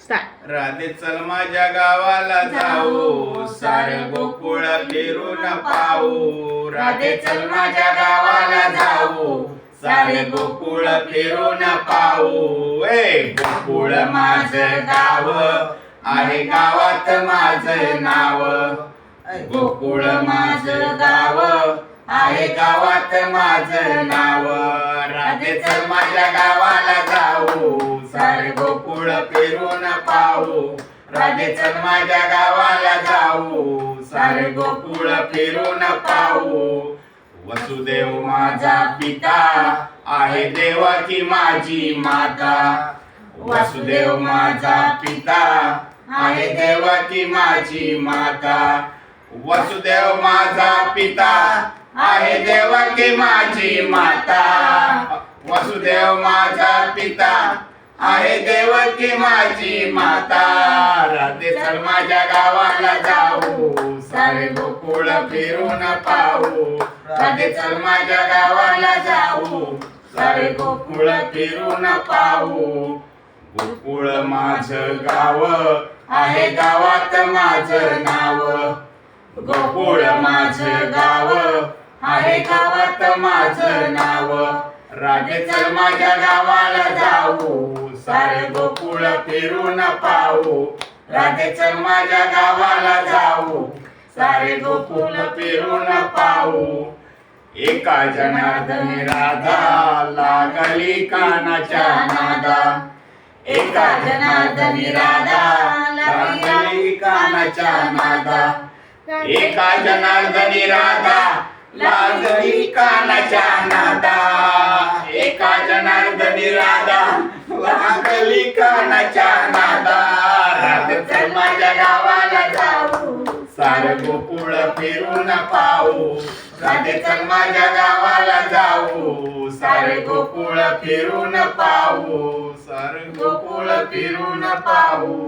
Start. Radhe चल माझ्या गावाला जाऊ, सारे गोकुळ फिरून पाहू. राधे चल माझ्या गावाला जाऊ, सारे गोकुळ फिरून पाहू. गोकुळ माझं गाव आहे, गावात माझं नाव. गोकुळ माझं गाव आहे, गावात माझं नाव. राधे चल माझ्या गावाला जाऊ, सारे गोकुळ फिरून पाहू. राधे चल माझ्या गावाला जाऊ, सारे गोकुळ फिरून पाहू. वसुदेव माझा पिता आहे, देवकी माझी माता. वसुदेव माझा पिता आहे, देवकी माझी माता. वसुदेव माझा पिता आहे, देवकी माझी माता. वसुदेव माझा पिता आहे, देवकी माझी माता. राधे चल माझ्या गावाला जाऊ, सारे गोकुळ फिरून पाहू. राधे चल माझ्या गावाला जाऊ, सारे गोकुळ फिरून पाहू. गोकुळ माझं गाव आहे, गावात माझं नाव. गोकुळ माझं गाव आहे, गावात माझं नाव. राधे चल माझ्या गावाला जाऊ, सारे गोकुळ फिरून पाहू. राधे चल माझ्या गावाला जाऊ, सारे गोकुळ फिरून पाहू. एका जनार्दनी राधा लागली कानाच्या नादा. एका जनार्दनी राधा लागली कानाच्या नादा. एका जनार्दनी राधा लागली कानाच्या नादा. एका जनार्दनी राधा लागली कानाच्या नादा. राधे चल माझ्या गावाला जाऊ, सारे गोकुळ फिरून पाहू. राधे चल माझ्या गावाला जाऊ, सारे गोकुळ फिरून पाहू. सारे गोकुळ फिरून पाहू.